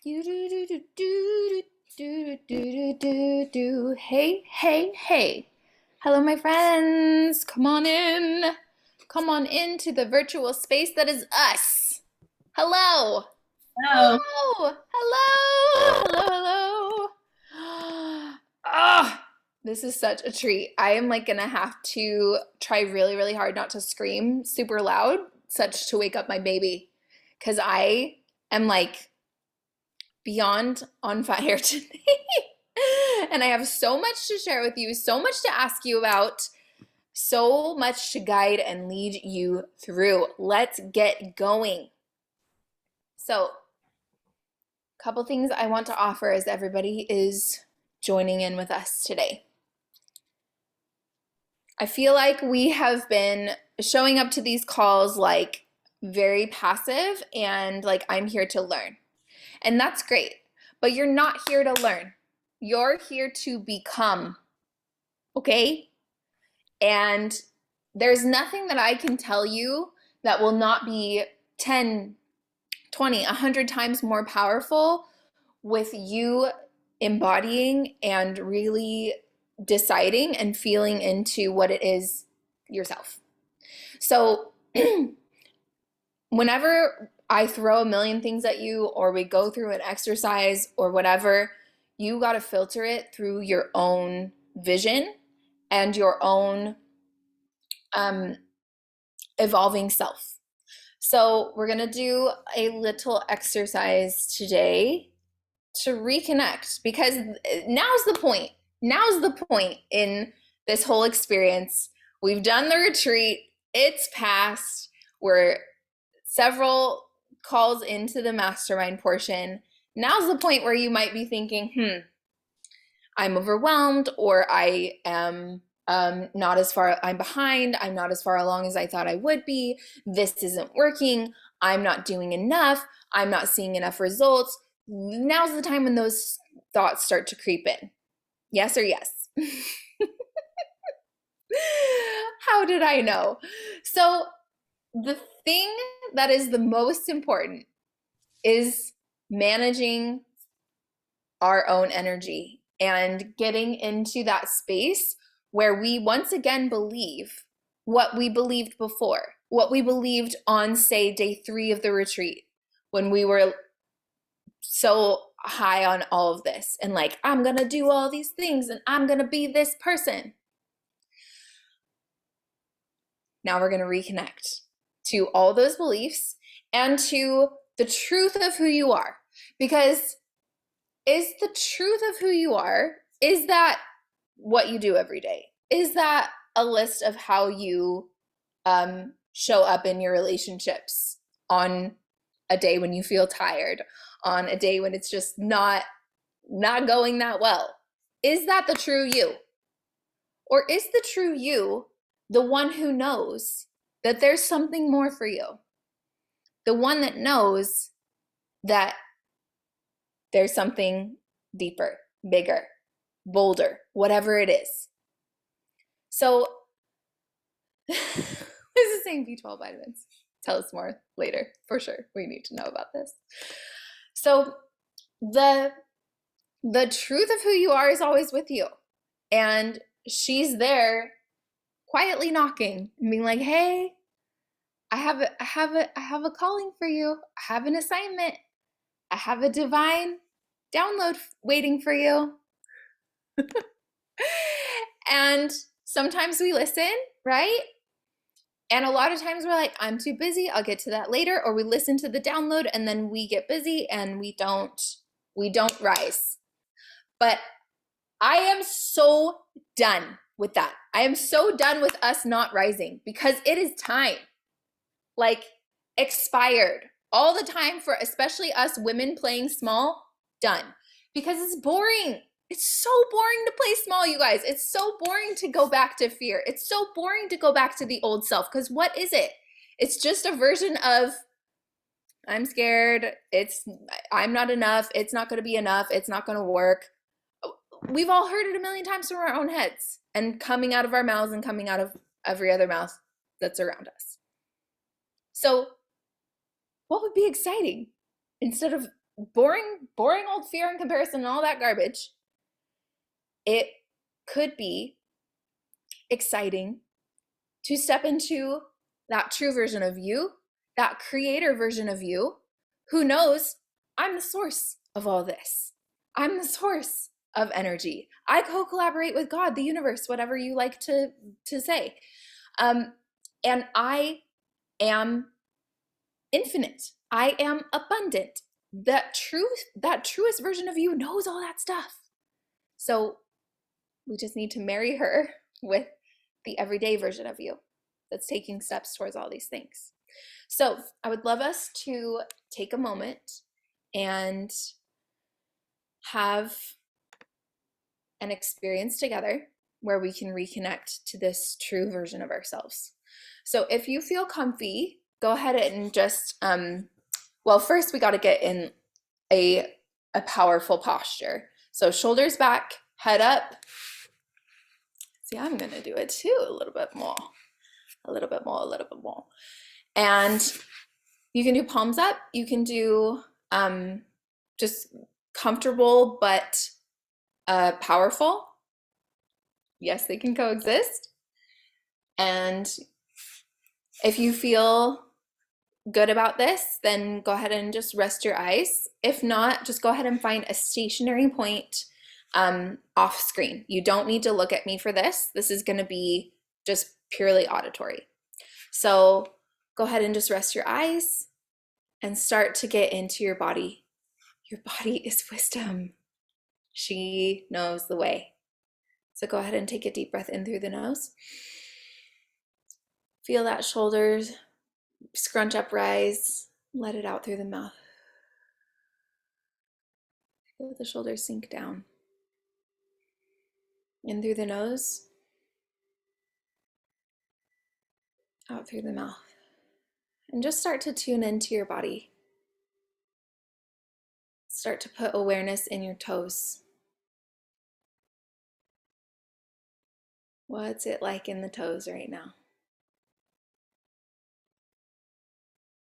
You do do do do do do do do do. Hey, hey, hey. Hello, my friends. Come on in. Come on into the virtual space that is us. Hello. Oh, Hello. Hello. Hello. Hello. Ah, this is such a treat. I am like gonna have to try really, really hard not to scream super loud, such to wake up my baby. Because I am like beyond on fire today. And I have so much to share with you, so much to ask you about, so much to guide and lead you through. Let's get going. So, a couple things I want to offer as everybody is joining in with us today. I feel like we have been showing up to these calls like very passive and like I'm here to learn. And that's great. But you're not here to learn. You're here to become, okay? And there's nothing that I can tell you that will not be 10, 20, 100 times more powerful with you embodying and really deciding and feeling into what it is yourself. So, whenever I throw a million things at you or we go through an exercise or whatever, you got to filter it through your own vision and your own um, evolving self. So, we're going to do a little exercise today to reconnect because now's the point. Now's the point in this whole experience. We've done the retreat, it's passed. We're several calls into the mastermind portion. Now's the point where you might be thinking, I'm overwhelmed, or I am not as far, I'm behind, I'm not as far along as I thought I would be, this isn't working, I'm not doing enough, I'm not seeing enough results. Now's the time when those thoughts start to creep in. Yes or yes? How did I know? So, the thing that is the most important is managing our own energy and getting into that space where we once again believe what we believed before, what we believed on, say, day 3 of the retreat when we were so high on all of this and like, I'm gonna do all these things and I'm gonna be this person. Now we're gonna reconnect to all those beliefs and to the truth of who you are. Because is the truth of who you are, is that what you do every day? Is that a list of how you show up in your relationships on a day when you feel tired, on a day when it's just not going that well? Is that the true you? Or is the true you the one who knows that there's something more for you? The one that knows that there's something deeper, bigger, bolder, whatever it is. So, this is saying B12 vitamins. Tell us more later, for sure. We need to know about this. So, the truth of who you are is always with you. And she's there quietly knocking and being like, "Hey, I have a calling for you. I have an assignment. I have a divine download waiting for you." And sometimes we listen, right? And a lot of times we're like, I'm too busy, I'll get to that later. Or we listen to the download and then we get busy and we don't rise. But I am so done with that. I am so done with us not rising because it is time. Like expired. All the time for especially us women playing small, done. Because it's boring. It's so boring to play small, you guys. It's so boring to go back to fear. It's so boring to go back to the old self. Because what is it? It's just a version of I'm scared. I'm not enough. It's not going to be enough. It's not going to work. We've all heard it a million times from our own heads and coming out of our mouths and coming out of every other mouth that's around us. So, what would be exciting instead of boring old fear and comparison and all that garbage, it could be exciting to step into that true version of you, that creator version of you, who knows I'm the source of all this. I'm the source of energy. I co-collaborate with God, the universe, whatever you like to say. And I am infinite. I am abundant. That truest version of you knows all that stuff. So we just need to marry her with the everyday version of you that's taking steps towards all these things. So I would love us to take a moment and have an experience together where we can reconnect to this true version of ourselves. So if you feel comfy, go ahead and just, well, first we got to get in a powerful posture. So shoulders back, head up. See, I'm going to do it too a little bit more. And you can do palms up. You can do just comfortable but powerful. Yes, they can coexist. And if you feel good about this, then go ahead and just rest your eyes. If not, just go ahead and find a stationary point off screen. You don't need to look at me for this. This is going to be just purely auditory. So go ahead and just rest your eyes and start to get into your body. Your body is wisdom. She knows the way. So go ahead and take a deep breath in through the nose. Feel that shoulders scrunch up, rise. Let it out through the mouth. Feel the shoulders sink down. In through the nose. Out through the mouth. And just start to tune into your body. Start to put awareness in your toes. What's it like in the toes right now?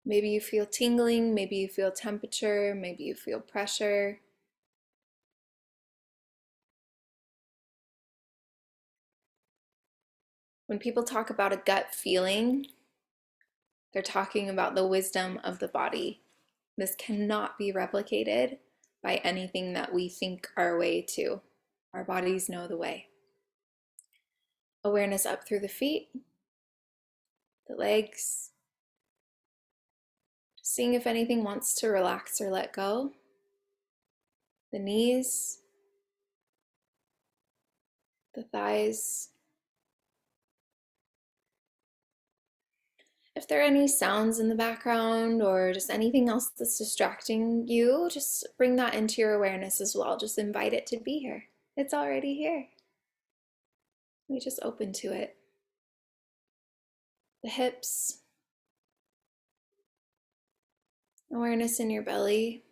Maybe you feel tingling, maybe you feel temperature, maybe you feel pressure. When people talk about a gut feeling, they're talking about the wisdom of the body. This cannot be replicated by anything that we think our way to. Our bodies know the way. Awareness up through the feet, the legs. Seeing if anything wants to relax or let go. The knees, the thighs. If there are any sounds in the background or just anything else that's distracting you, just bring that into your awareness as well. Just invite it to be here. It's already here. We just open to it. The hips. Awareness in your belly.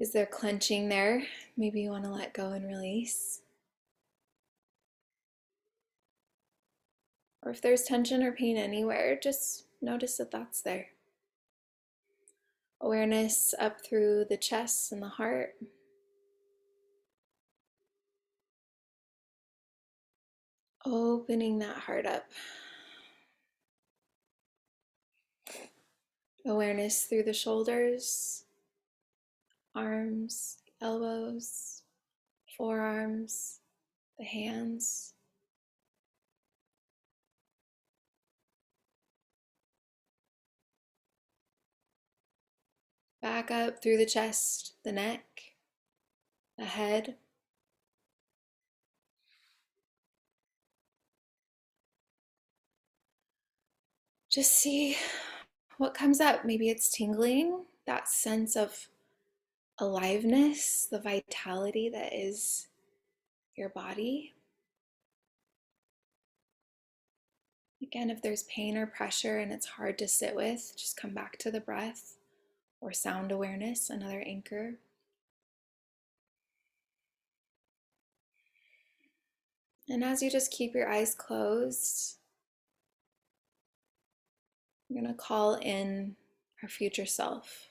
Is there clenching there? Maybe you want to let go and release. Or if there's tension or pain anywhere, just notice that that's there. Awareness up through the chest and the heart. Opening that heart up. Awareness through the shoulders, arms, elbows, forearms, the hands. Back up through the chest, the neck, the head. Just see what comes up. Maybe it's tingling, that sense of aliveness, the vitality that is your body. Again, if there's pain or pressure and it's hard to sit with, just come back to the breath or sound awareness, another anchor. And as you just keep your eyes closed, I'm going to call in her future self.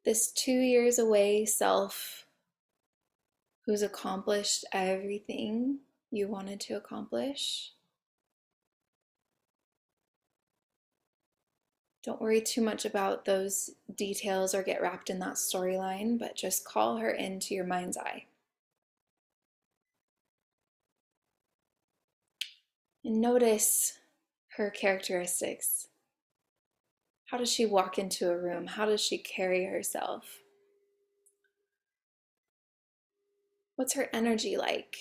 This 2 years away self who's accomplished everything you wanted to accomplish. Don't worry too much about those details or get wrapped in that storyline, but just call her into your mind's eye. And notice her characteristics. How does she walk into a room? How does she carry herself? What's her energy like?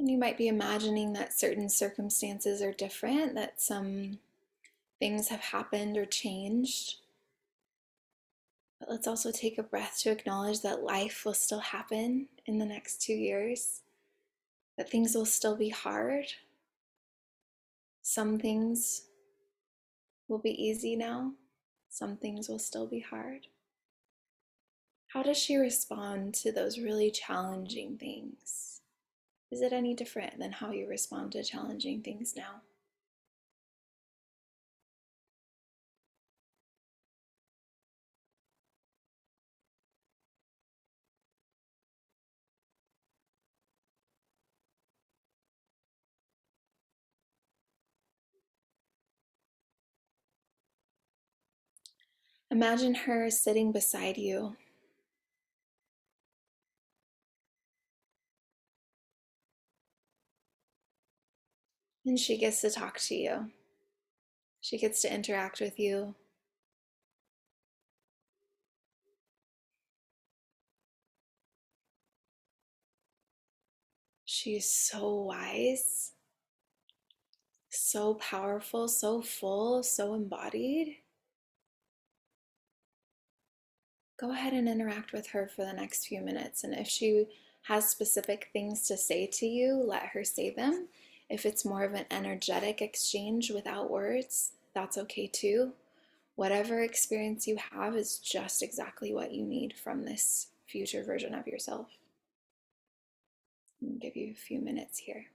And you might be imagining that certain circumstances are different, that some things have happened or changed. But let's also take a breath to acknowledge that life will still happen in the next 2 years, that things will still be hard. Some things will be easy now, some things will still be hard. How does she respond to those really challenging things? Is it any different than how you respond to challenging things now? Imagine her sitting beside you. And she gets to talk to you. She gets to interact with you. She's so wise, so powerful, so full, so embodied. Go ahead and interact with her for the next few minutes. And if she has specific things to say to you, let her say them. If it's more of an energetic exchange without words, that's okay too. Whatever experience you have is just exactly what you need from this future version of yourself. I'll give you a few minutes here.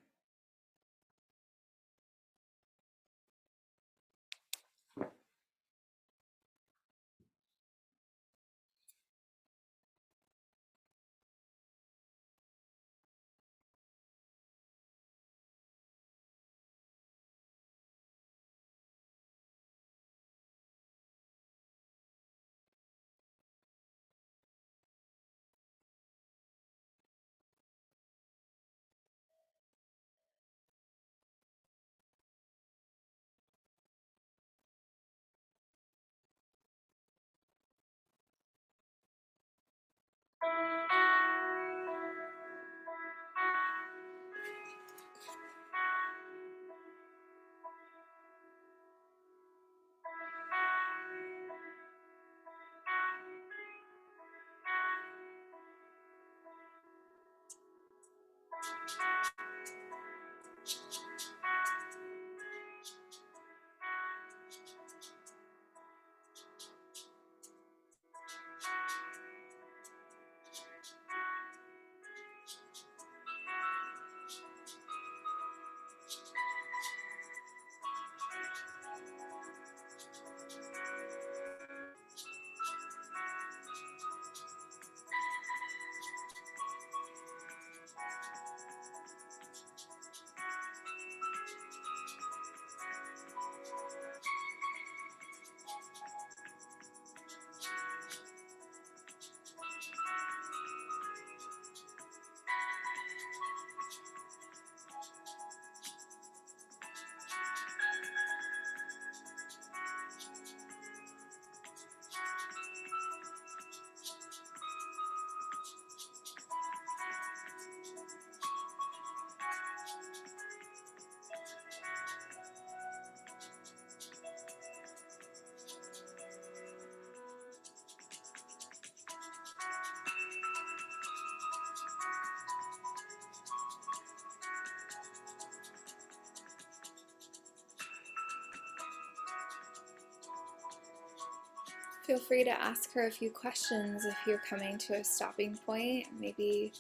Feel free to ask her a few questions if you're coming to a stopping point. Maybe,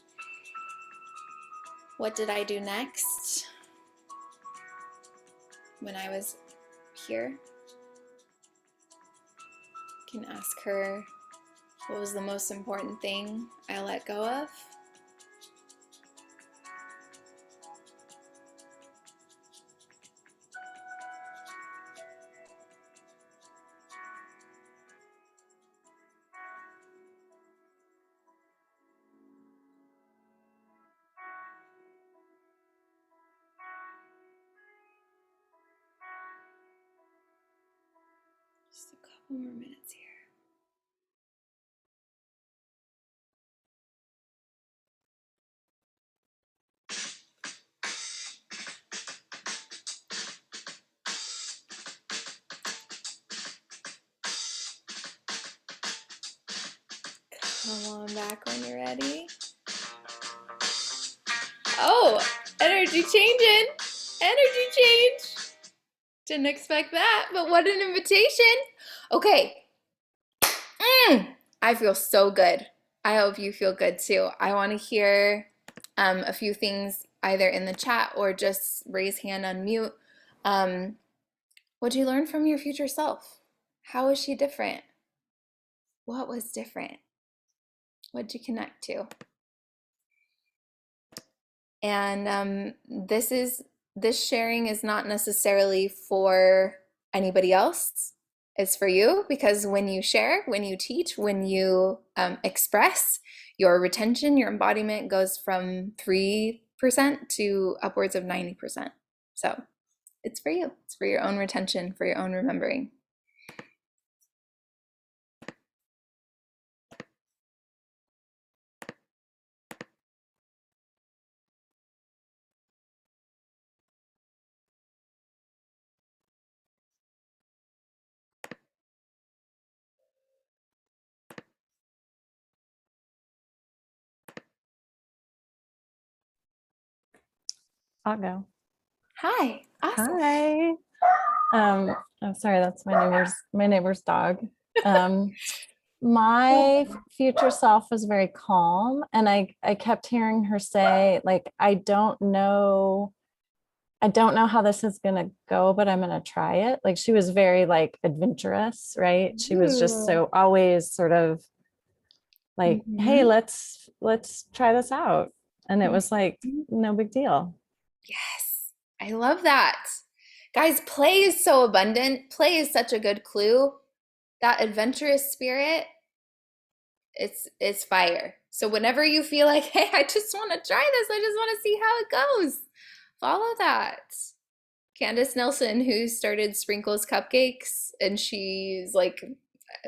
what did I do next when I was here? You can ask her, what was the most important thing I let go of? Just a couple more minutes here. Come on back when you're ready. Oh, energy changing. Energy change. Didn't expect that, but what an invitation. Okay. I feel so good. I hope you feel good too. I want to hear a few things either in the chat or just raise hand, unmute. What did you learn from your future self? How was she different? What was different? What did you connect to? And this sharing is not necessarily for anybody else. It's for you, because when you share, when you teach, when you express, your retention, your embodiment goes from 3% to upwards of 90%. So it's for you. It's for your own retention, for your own remembering. I'll go. Hi. Awesome. Hi. I'm sorry, that's my neighbor's dog. My future self was very calm, and I kept hearing her say, like, I don't know how this is gonna go, but I'm gonna try it. Like, she was very like adventurous, right? She was just so always sort of like, hey, let's try this out. And it was like, no big deal. Yes, I love that. Guys, play is so abundant. Play is such a good clue. That adventurous spirit, it's fire. So whenever you feel like, hey, I just want to try this, I just want to see how it goes, follow that. Candace Nelson, who started Sprinkles Cupcakes, and she's like,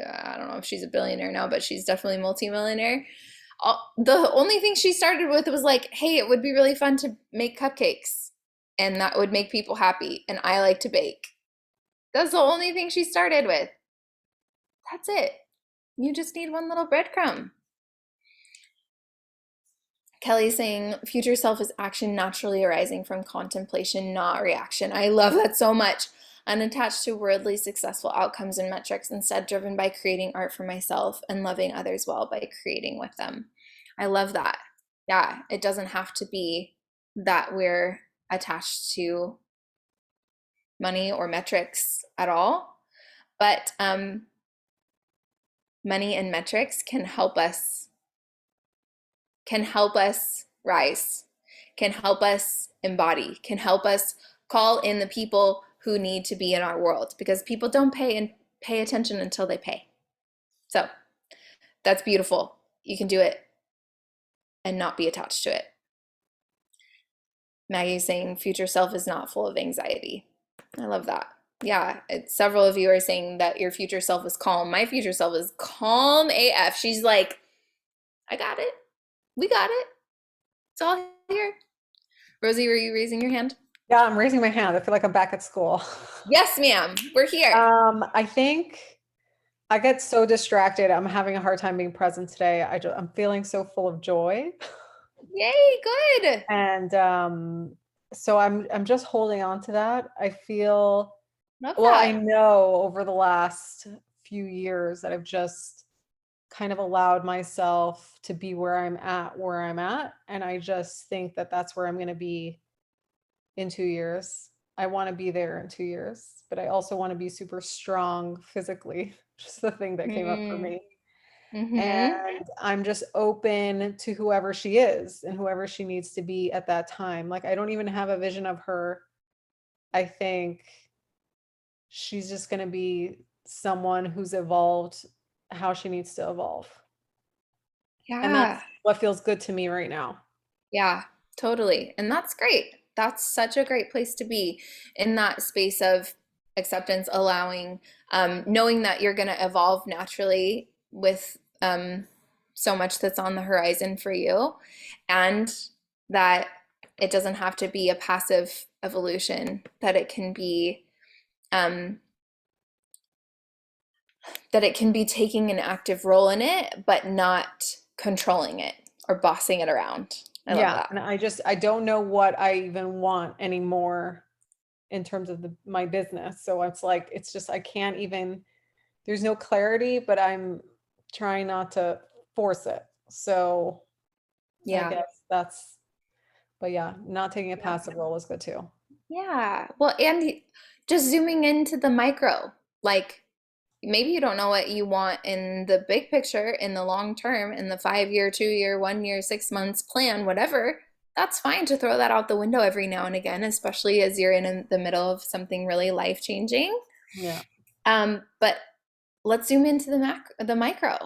I don't know if she's a billionaire now, but she's definitely multimillionaire. The only thing she started with was like, hey, it would be really fun to make cupcakes, and that would make people happy, and I like to bake. That's the only thing she started with. That's it. You just need one little breadcrumb. Kelly's saying future self is action naturally arising from contemplation, not reaction. I love that so much. Unattached to worldly successful outcomes and metrics, instead driven by creating art for myself and loving others well by creating with them. I love that. Yeah, it doesn't have to be that we're attached to money or metrics at all, but money and metrics can help us rise, can help us embody, can help us call in the people who need to be in our world, because people don't pay attention until they pay. So that's beautiful. You can do it and not be attached to it. Maggie's saying future self is not full of anxiety. I love that. Yeah, several of you are saying that your future self is calm. My future self is calm AF. She's like, I got it. We got it. It's all here. Rosie, were you raising your hand? Yeah, I'm raising my hand. I feel like I'm back at school. Yes, ma'am. We're here. I think I get so distracted. I'm having a hard time being present today. I'm feeling so full of joy. Yay, good. And so I'm just holding on to that. I feel Love Well, I that. know over the last few years that I've just kind of allowed myself to be where I'm at. And I just think that that's where I'm going to be in 2 years. I want to be there in 2 years, but I also want to be super strong physically, just the thing that came up for Mm, me. mm-hmm. And I'm just open to whoever she is and whoever she needs to be at that time. Like, I don't even have a vision of her. I think she's just going to be someone who's evolved how she needs to evolve. And Yeah. that's what feels good to me right now. Yeah, totally. And that's great. That's such a great place to be in that space of acceptance, allowing, knowing that you're going to evolve naturally with so much that's on the horizon for you, and that it doesn't have to be a passive evolution, that it can be, um, that it can be taking an active role in it, but not controlling it or bossing it around. I love Yeah. that. And I don't know what I even want anymore in terms of my business. So it's like, it's just, I can't even, there's no clarity, but I'm trying not to force it. So I Yeah. guess but yeah, not taking a passive role is good too. Yeah. Well, and just zooming into the micro, like maybe you don't know what you want in the big picture, in the long term, in the 5 year, 2 year, 1 year, 6 months plan, whatever. That's fine to throw that out the window every now and again, especially as you're in the middle of something really life changing. Yeah. But let's zoom into the micro.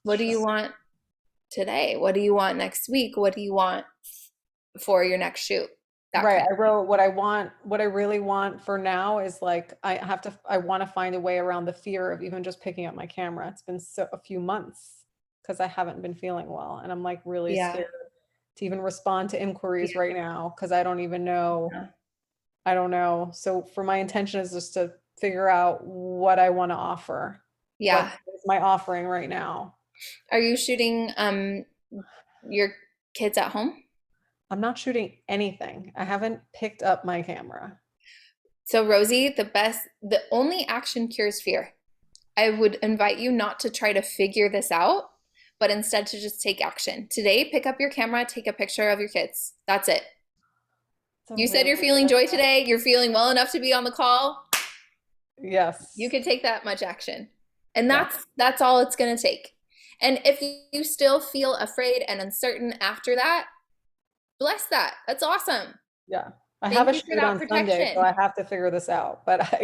What do you want today? What do you want next week? What do you want for your next shoot? That Right. kind I wrote what I really want for now is like, I want to find a way around the fear of even just picking up my camera. It's been a few months because I haven't been feeling well. And I'm like really Yeah. scared to even respond to inquiries Yeah. right now because I don't even know. I don't know. So for my intention is just to figure out what I want to offer. What Yeah. is my offering right now? Are you shooting your kids at home? I'm not shooting anything. I haven't picked up my camera. So Rosie, the only action cures fear. I would invite you not to try to figure this out, but instead to just take action. Today, pick up your camera, take a picture of your kids. That's it. It's a You said really you're feeling joy today. You're feeling well enough to be on the call. You yes. could take that much action. And Yeah. that's all it's going to take. And if you still feel afraid and uncertain after that, bless that. That's awesome. Yeah. I have Thank a you for shoot that on Sunday, so protection. I have to figure this out. But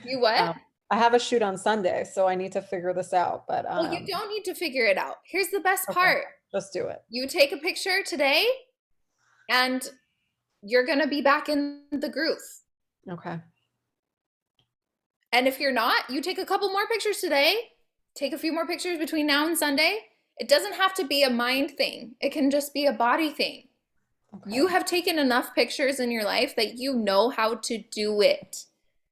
You what? um, I have a shoot on Sunday, so I need to figure this out. But Well, you don't need to figure it out. Here's the best okay, part. let's do it. You take a picture today and you're going to be back in the groove. Okay. And if you're not, you take a couple more pictures today, take a few more pictures between now and Sunday. It doesn't have to be a mind thing, it can just be a body thing. Okay. You have taken enough pictures in your life that you know how to do it.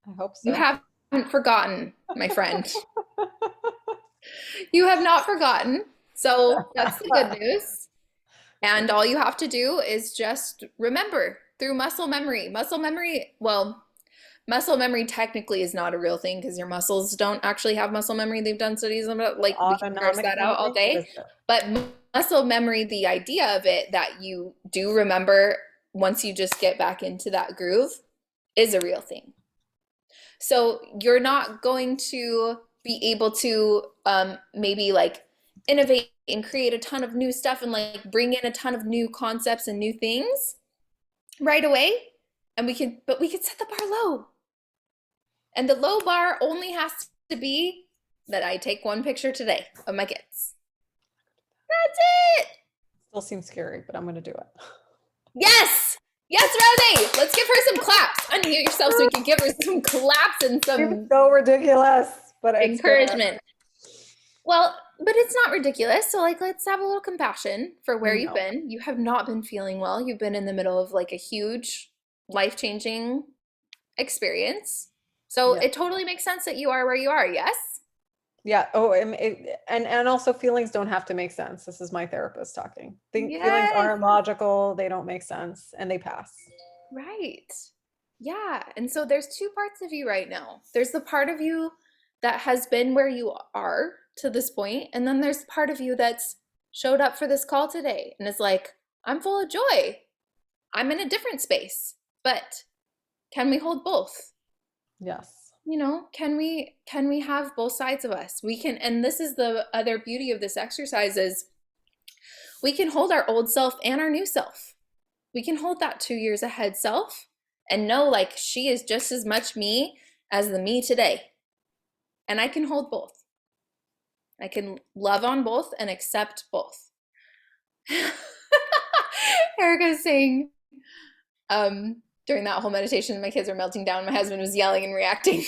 I hope You so. haven't forgotten, my friend. You have not forgotten. So that's the good news. And all you have to do is just remember through muscle memory. Muscle memory technically is not a real thing because your muscles don't actually have muscle memory. They've done studies on it. Like we can parse Autonomic that out all memory? What is day. it? But muscle memory, the idea of it that you do remember once you just get back into that groove, is a real thing. So you're not going to be able to maybe like innovate and create a ton of new stuff and like bring in a ton of new concepts and new things right away. And but we can set the bar low. And the low bar only has to be that I take one picture today of my kids. That's it. Still seems scary, but I'm going to do it. Yes. Yes, Rosie. Let's give her some claps. Unmute yourself so we can give her some claps and It's some so ridiculous, but it's encouragement. Well, but it's not ridiculous. So like let's have a little compassion for where you've been. You have not been feeling well. You've been in the middle of like a huge life-changing experience. So Yeah. it totally makes sense that you are where you are. Yes? Yeah. Oh, and also feelings don't have to make sense. This is my therapist talking. Feelings Yes. aren't logical. They don't make sense and they pass. Right. Yeah. And so there's two parts of you right now. There's the part of you that has been where you are to this point, and then there's the part of you that's showed up for this call today and is like, I'm full of joy. I'm in a different space. But can we hold both? Yes. You know, can we have both sides of us? We can, and this is the other beauty of this exercise is we can hold our old self and our new self. We can hold that 2 years ahead self and know like she is just as much me as the me today. And I can hold both. I can love on both and accept both. Erica's saying, during that whole meditation, my kids were melting down. My husband was yelling and reacting.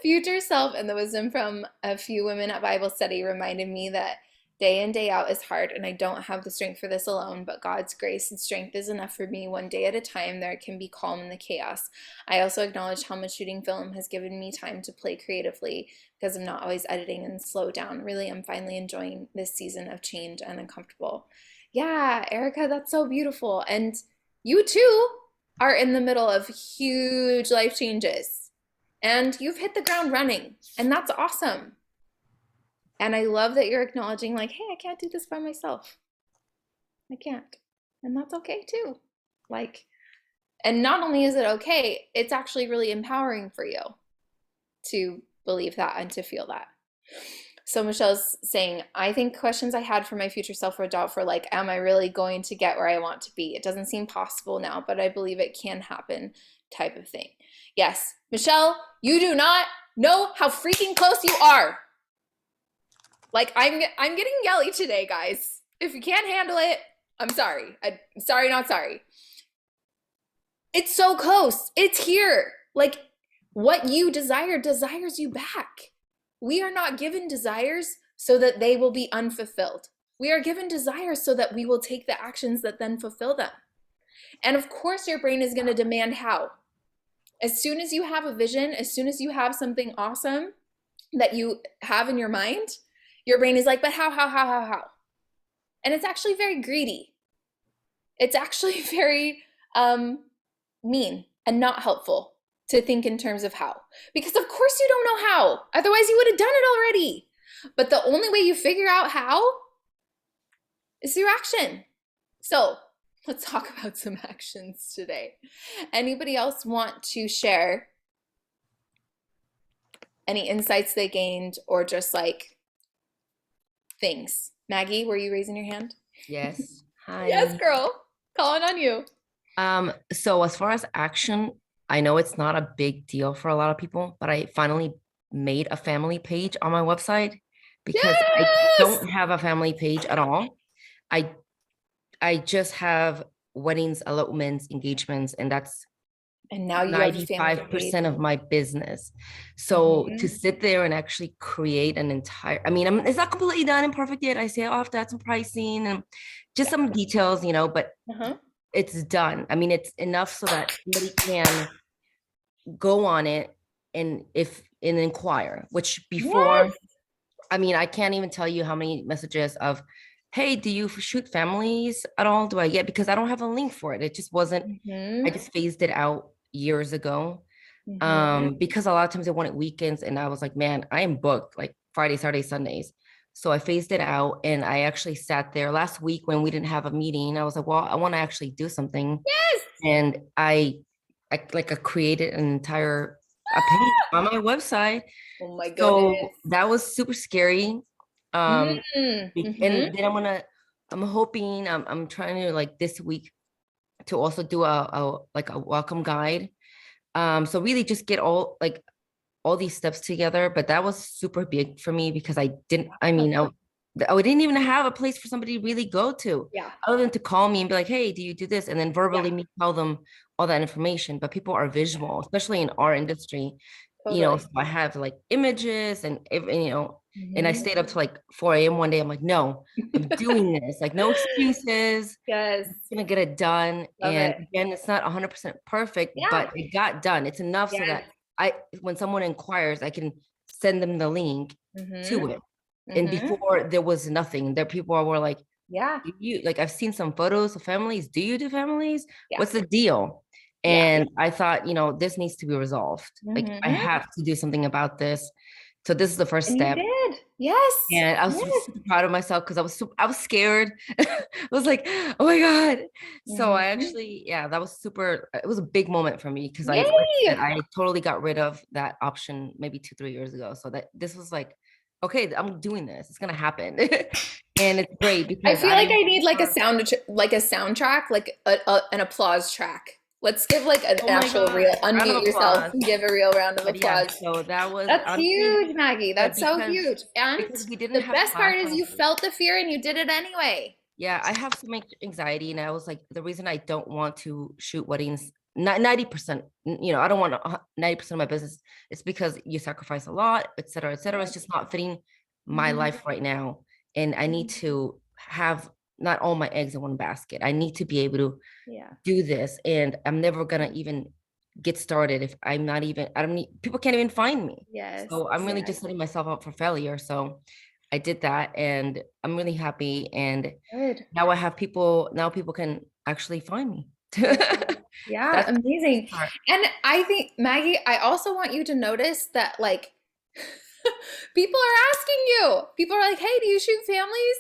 Future self and the wisdom from a few women at Bible study reminded me that day in, day out is hard, and I don't have the strength for this alone, but God's grace and strength is enough for me. One day at a time, there can be calm in the chaos. I also acknowledge how much shooting film has given me time to play creatively because I'm not always editing and slow down. Really, I'm finally enjoying this season of change and uncomfortable. Yeah, Erica, that's so beautiful. And you too are in the middle of huge life changes, and you've hit the ground running, and that's awesome. And I love that you're acknowledging, like, hey, I can't do this by myself. I can't. And that's okay too. Like, and not only is it okay, it's actually really empowering for you to believe that and to feel that. So Michelle's saying, I think questions I had for my future self were doubt for like, am I really going to get where I want to be? It doesn't seem possible now, but I believe it can happen type of thing. Yes, Michelle, you do not know how freaking close you are. Like, I'm getting yelly today, guys. If you can't handle it, I'm sorry. I'm sorry, not sorry. It's so close. It's here. Like, what you desire desires you back. We are not given desires so that they will be unfulfilled. We are given desires so that we will take the actions that then fulfill them. And of course, your brain is going to demand how. As soon as you have a vision, as soon as you have something awesome that you have in your mind, your brain is like, but how? And it's actually very greedy. It's actually very mean and not helpful to think in terms of how. Because of course you don't know how. Otherwise you would have done it already. But the only way you figure out how is through action. So let's talk about some actions today. Anybody else want to share any insights they gained or just like things? Maggie, were you raising your hand? Yes. Hi. Yes, girl. Calling on you. So as far as action, I know it's not a big deal for a lot of people, but I finally made a family page on my website because I don't have a family page at all. I just have weddings, elopements, engagements, and that's And now you have a family 95% of my business. So to sit there and actually create an entire, I mean, it's not completely done and perfect yet. I say I'll have to add some pricing and just some details, you know, but it's done. I mean, it's enough so that somebody can go on it and inquire, which before, I mean, I can't even tell you how many messages of, hey, do you shoot families at all? Do I get, because I don't have a link for it. It just wasn't, I just phased it out years ago. Because a lot of times they wanted weekends and I was like, man, I am booked like Friday, Saturday, Sundays. So I phased it out and I actually sat there last week when we didn't have a meeting. I was like, well, I want to actually do something. Yes. And I created an entire page on my website. Oh my goodness. So that was super scary. And then I'm hoping, I'm trying to like this week to also do a welcome guide. So really just get all these steps together, but that was super big for me because I didn't even have a place for somebody to really go to, other than to call me and be like, hey, do you do this? And then verbally me tell them all that information. But people are visual, especially in our industry. You know, so I have like images and you know, and I stayed up to like 4 a.m. one day. I'm like, no, I'm doing this. Like, no excuses. Yes. I'm gonna get it done. Again, it's not 100% perfect, but it got done. It's enough so that when someone inquires, I can send them the link to it. And before there was nothing. There people were like, you like, I've seen some photos of families. Do you do families? What's the deal? Yeah. And I thought, this needs to be resolved. Like I Mhm. have to do something about this. So this is the first And you step. did. Yes. And I was Yes. super proud of myself because I was scared. I was like, oh my God. So I Mhm. actually, yeah, that was super, it was a big moment for me because like I said, Yay. I totally got rid of that option maybe 2, 3 years ago. So that this was like, okay, I'm doing this. It's gonna happen. And it's great I because feel I like I need like a never, soundtrack, like an applause track. Let's give like an oh my actual real God, round of unmute yourself applause. and give a real round of But yeah, applause. so that was That's honestly, huge, Maggie. but That's so huge. And because we didn't the have best part is you classes. felt the fear and you did it anyway. Yeah, I have some anxiety, and I was like, the reason I don't want to shoot weddings, 90%, I don't want 90% of my business. It's because you sacrifice a lot, et cetera, et cetera. It's just not fitting my Mhm. life right now, and I need to have not all my eggs in one basket. I need to be able to Yeah. do this, and I'm never gonna even get started if I'm not even. I don't need. People can't even find me. Yes. So I'm really just setting myself up for failure. So I did that, and I'm really happy. And Good. now people can actually find me. Yeah, That's the amazing. start. And I think, Maggie, I also want you to notice that like people are asking you. People are like, "Hey, do you shoot families?"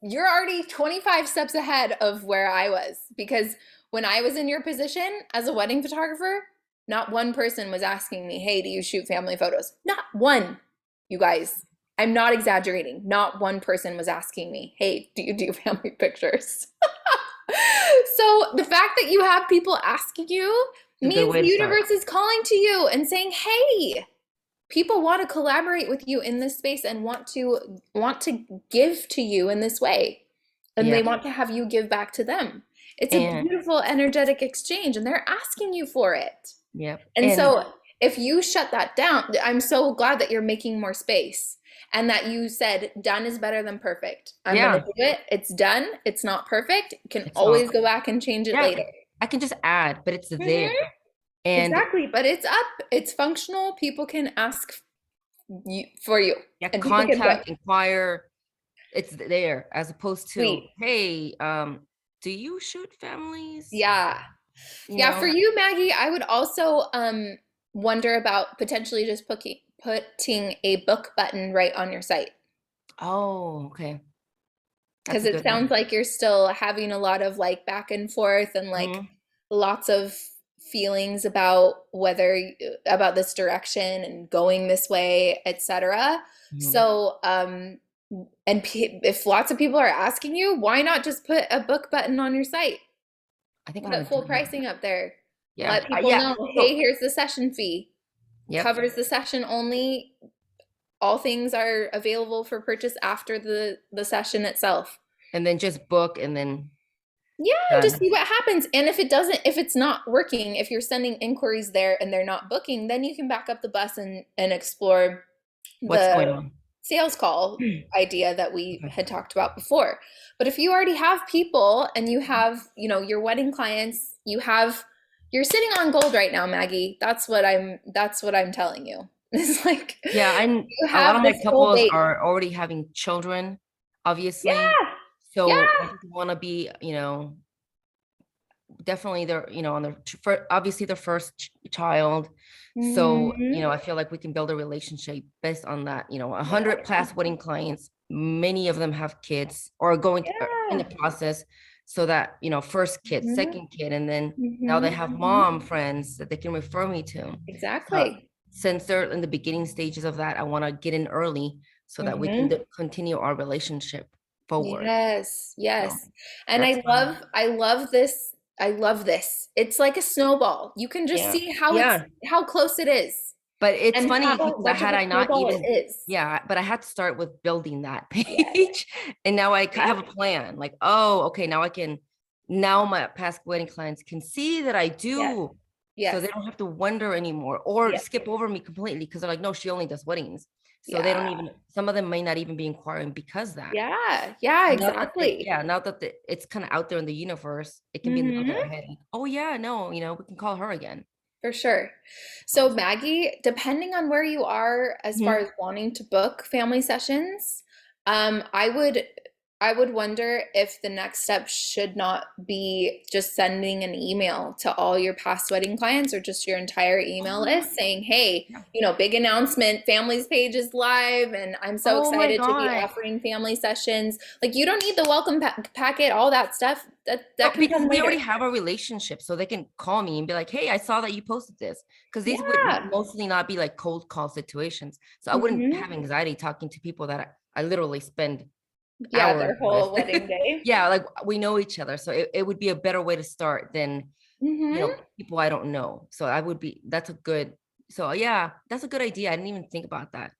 You're already 25 steps ahead of where I was because when I was in your position as a wedding photographer, not one person was asking me, "Hey, do you shoot family photos?" Not one. You guys, I'm not exaggerating. Not one person was asking me, "Hey, do you do family pictures?" So the fact that you have people asking you It's a good means way the to start. universe is calling to you and saying, "Hey, people want to collaborate with you in this space and want to give to you in this way, and they Yeah. want to have you give back to them." It's a And beautiful energetic exchange, and they're asking you for it. yeah. And And so if you shut that down, I'm so glad that you're making more space and that you said done is better than perfect. I'm going to yeah, do it. It's done. It's not perfect. You can it's always not. go back and change it Yeah. later. I can just add, but it's there. Mhm. And Exactly. But it's up. It's functional. People can ask you, for you, yeah, and people can book. contact, inquire, it's there as opposed to, Sweet. hey, do you shoot families? Yeah. You Yeah. For know? you, Maggie, I would also wonder about potentially just putting a book button right on your site. Oh, okay. That's Because a it good one. sounds like you're still having a lot of like back and forth and like Mhm. lots of feelings about about this direction and going this way, etc. Mhm. So, and if lots of people are asking you, why not just put a book button on your site? I think I'm gonna Put do full that. pricing up there. Yeah. Let people Yeah. know, hey, So, here's the session fee. yep. Covers the session only. All things are available for purchase after the session itself. And then just book and then Yeah, and just done. see what happens. And if it's not working, if you're sending inquiries there and they're not booking, then you can back up the bus and explore What's the going on? sales call idea that we Okay. had talked about before. But if you already have people and you have, your wedding clients, you're sitting on gold right now, Maggie. That's what I'm telling you. It's like Yeah, and you a lot have of my this whole couples bait. are already having children, obviously. Yeah. So Yeah. I just want to be, definitely they're, on their obviously their first child. So, Mhm. I feel like we can build a relationship based on that. 100 plus wedding clients, many of them have kids or are going to, in the Yeah. process. So that, first kid, Mhm. second kid, and then now they Mhm. have mom friends that they can refer me to. Uh, Exactly. since they're in the beginning stages of that, I want to get in early so that we can Mhm. continue our relationship forward. Yes, So yes. And that's my, I love this. I love this. It's like a snowball. You can just yeah, see yeah. how close it is But it's and funny how because much of a I not snowball it even, is. yeah, but I had to start with building that Yes. page. And now I Yeah. have a plan. Like, oh, okay, now my past wedding clients can see that I Yes. do. So Yes. they don't have to wonder anymore or Yes. skip over me completely because they're like, no, she only does weddings. So they don't Yeah. even, some of them may not even be inquiring because that. Yeah. Yeah, Now that exactly. now that it's kind of out there in the universe, it can be in the back of Mhm. their head. Like, oh yeah, no, we can call her again. For sure. So, Maggie, depending on where you are as far Mhm. as wanting to book family sessions, I would I would wonder if the next step should not be just sending an email to all your past wedding clients or just your entire email list saying, hey, Yeah. you know, big announcement, families page is live, and I'm so Oh my excited to be God. offering family sessions. Like, you don't need the welcome packet, all that stuff. That No, can because come we already later. have a relationship, so they can call me and be like, hey, I saw that you posted this. Because these would Yeah. mostly not be like cold call situations. So I wouldn't Mhm. have anxiety talking to people that I literally spend Yeah, hours their whole with. wedding day. Yeah, like we know each other. So it would be a better way to start than, you know, Mhm. people I don't know. So that's a good, so yeah, that's a good idea. I didn't even think about that.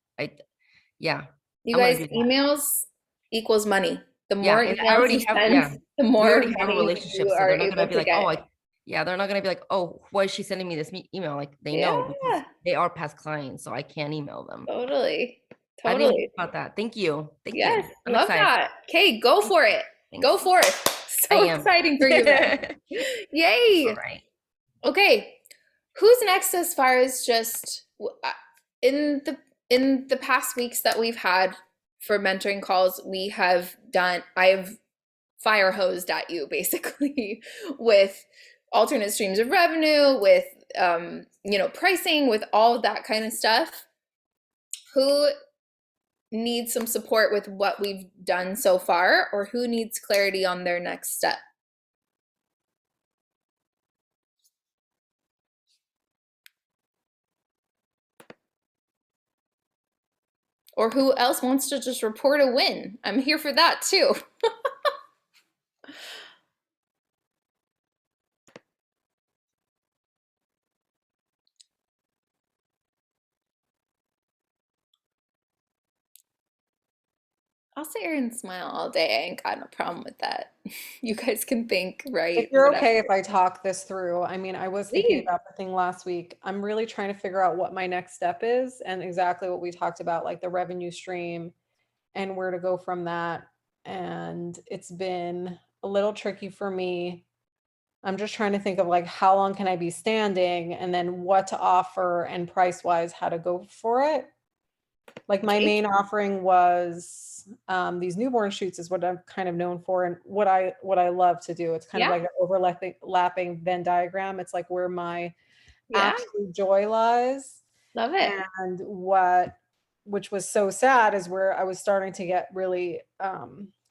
Yeah, You I'm gonna guys, do that. emails equals money. The Yeah, more and I emails you already have, send, yeah, the we more already have a money relationship, you so are they're not gonna able be to like, oh, get. yeah, they're not gonna be like, oh, why is she sending me this email? Like they know because Yeah, they are past clients, so I can't email them. totally. I didn't even think Totally. about that. Thank you. Thank you. Yes, I'm love excited. that. Okay, go Thank for you. it. Go Thanks. for it. I So am. exciting for you then. All Yay. right. Okay, who's next as far as just in the past weeks that we've had for mentoring calls, I've fire hosed at you basically with alternate streams of revenue, with you know, pricing, with all of that kind of stuff. Who needs some support with what we've done so far, or who needs clarity on their next step? Or who else wants to just report a win? I'm here for that too. I'll sit here and smile all day. I ain't got no problem with that. You guys can think, If right? you're Whatever. okay if I talk this through, I mean, I was thinking Please. about the thing last week. I'm really trying to figure out what my next step is and exactly what we talked about, like the revenue stream and where to go from that. And it's been a little tricky for me. I'm just trying to think of like how long can I be standing and then what to offer and price wise how to go for it. Like my Okay. main offering was these newborn shoots is what I'm kind of known for and what I love to do. It's kind of Yeah. like an overlapping Venn diagram. It's like where my Yeah. absolute joy lies. Love it. And which was so sad is where I was starting to get really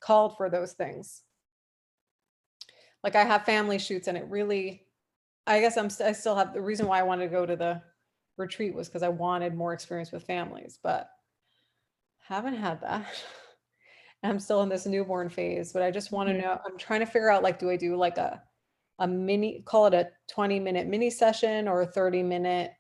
called for those things. Like I have family shoots and it really, I guess I still have the reason why I wanted to go to the retreat was because I wanted more experience with families, but haven't had that. I'm still in this newborn phase, but I just want to Mhm. know, I'm trying to figure out like, do I do like a mini, call it a 20-minute mini session or a 30-minute,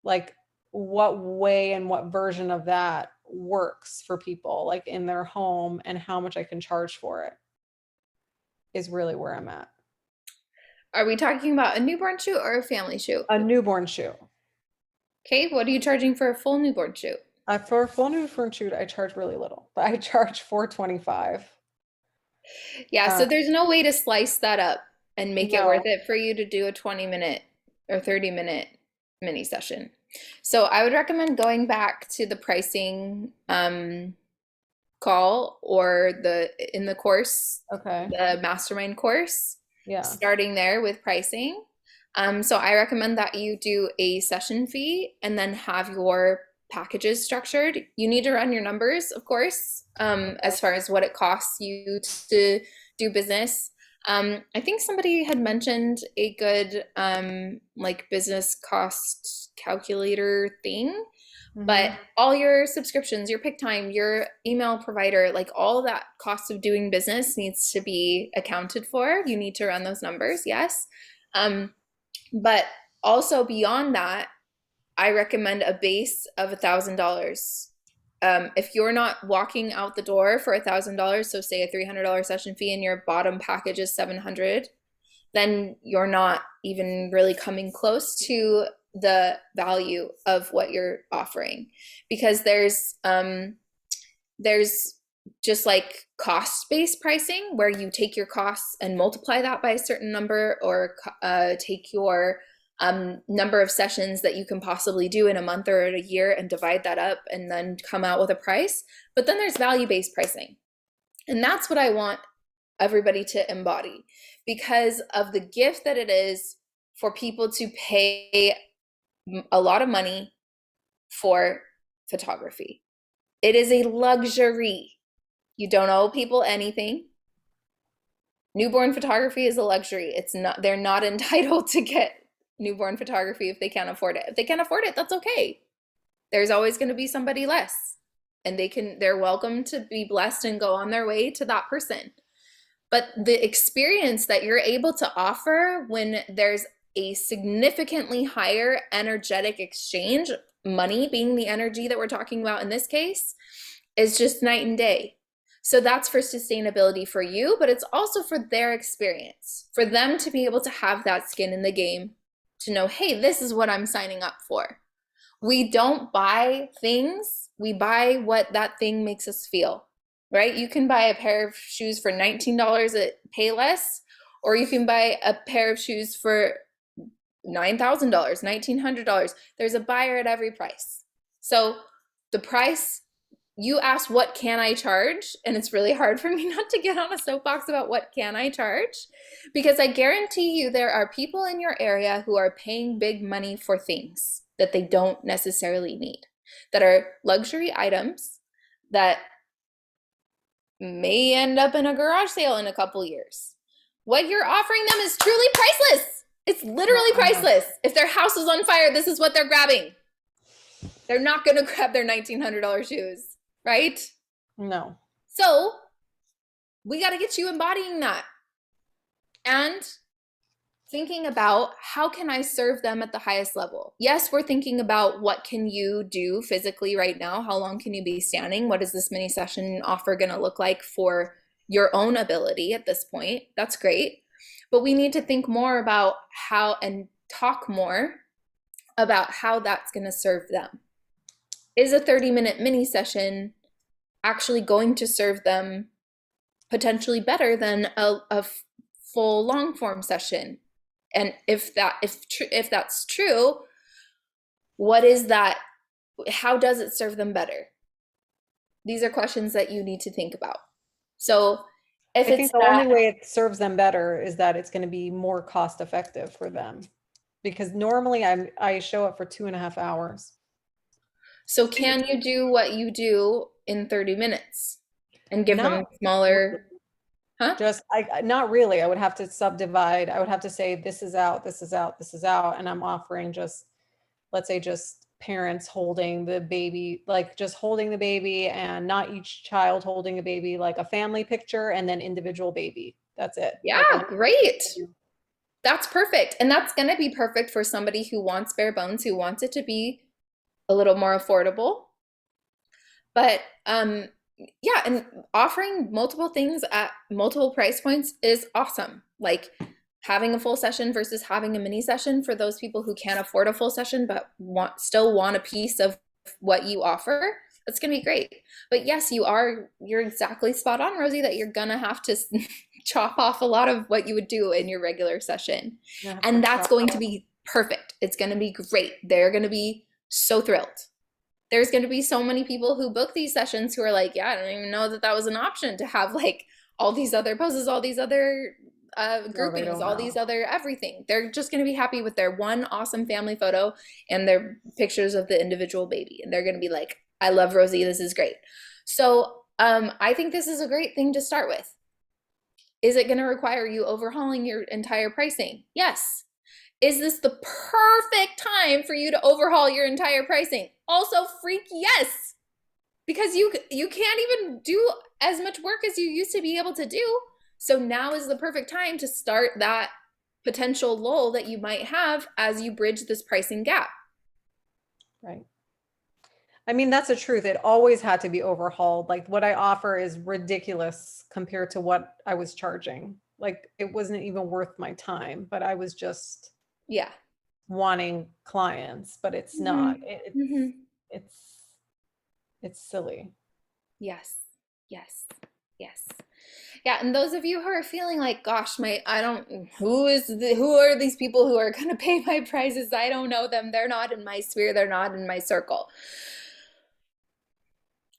like what way and what version of that works for people like in their home and how much I can charge for it is really where I'm at. Are we talking about a newborn shoot or a family shoot? A newborn shoot. Okay, what are you charging for a full newborn shoot? For a full newborn shoot, I charge really little, but I charge $425. Yeah, Uh, so there's no way to slice that up and make it worth no, it for you to do a 20-minute or 30-minute mini session. So I would recommend going back to the pricing call or in the course, okay, the mastermind course, yeah, starting there with pricing. So I recommend that you do a session fee and then have your packages structured. You need to run your numbers, of course, as far as what it costs you to do business. I think somebody had mentioned a good like business cost calculator thing, but mhm, all your subscriptions, your pick time, your email provider, like all that cost of doing business needs to be accounted for. You need to run those numbers, yes. But also beyond that, I recommend a base of $1,000. If you're not walking out the door for $1,000, so say a $300 session fee and your bottom package is 700, then you're not even really coming close to the value of what you're offering, because there's just like cost-based pricing where you take your costs and multiply that by a certain number, or take your number of sessions that you can possibly do in a month or a year and divide that up and then come out with a price. But then there's value-based pricing, And that's what I want everybody to embody, because of the gift that it is for people to pay a lot of money for photography. It is a luxury. You don't owe people anything. Newborn photography is a luxury. They're not entitled to get newborn photography if they can't afford it. If they can't afford it, that's okay. There's always going to be somebody less, and they're welcome to be blessed and go on their way to that person. But the experience that you're able to offer when there's a significantly higher energetic exchange, money being the energy that we're talking about in this case, is just night and day. So that's for sustainability for you, but it's also for their experience, for them to be able to have that skin in the game, to know, hey, this is what I'm signing up for. We don't buy things, we buy what that thing makes us feel, right? You can buy a pair of shoes for $19 at Payless, or you can buy a pair of shoes for $9,000, $1,900. There's a buyer at every price. So the price, you asked, what can I charge? And it's really hard for me not to get on a soapbox about what can I charge, because I guarantee you there are people in your area who are paying big money for things that they don't necessarily need, that are luxury items that may end up in a garage sale in a couple years. What you're offering them is truly priceless. It's literally priceless. If their house is on fire, this is what they're grabbing. They're not going to grab their $1,900 shoes, right? No. So we got to get you embodying that and thinking about, how can I serve them at the highest level? Yes, we're thinking about, what can you do physically right now? How long can you be standing? What is this mini session offer going to look like for your own ability at this point? That's great. But we need to think more about how, and talk more about how that's going to serve them. Is a 30-minute mini session actually going to serve them potentially better than a full long form session? And if that's true, what is that? How does it serve them better? These are questions that you need to think about. So if I think the only way it serves them better is that it's going to be more cost effective for them, because normally I show up for 2.5 hours. So can you do what you do in 30 minutes and give them smaller? Huh? Not really. I would have to subdivide. I would have to say, this is out, this is out, this is out. And I'm offering just, let's say, just parents holding the baby, like just holding the baby, and not each child holding a baby, like a family picture, and then individual baby. That's it. Yeah, great. That's perfect. And that's going to be perfect for somebody who wants bare bones, who wants it to be a little more affordable. But yeah, and offering multiple things at multiple price points is awesome. Like having a full session versus having a mini session for those people who can't afford a full session but still want a piece of what you offer. That's going to be great. But yes, you're exactly spot on, Rosie, that you're going to have to chop off a lot of what you would do in your regular session. And that's going to be perfect. It's going to be great. They're going to be so thrilled. There's going to be so many people who book these sessions who are like, yeah, I don't even know that was an option to have like all these other poses, all these other groupings, all these other everything. They're just going to be happy with their one awesome family photo and their pictures of the individual baby. And they're going to be like, I love Rosie. This is great. So I think this is a great thing to start with. Is it going to require you overhauling your entire pricing? Yes. Is this the perfect time for you to overhaul your entire pricing? Also, freak yes, because you can't even do as much work as you used to be able to do. So now is the perfect time to start that potential lull that you might have as you bridge this pricing gap. Right. I mean, that's the truth. It always had to be overhauled. Like what I offer is ridiculous compared to what I was charging. Like it wasn't even worth my time, but I was just wanting clients, but it's not. It's silly. Yes. Yeah, and those of you who are feeling like, gosh, who are these people who are going to pay my prices? I don't know them. They're not in my sphere. They're not in my circle.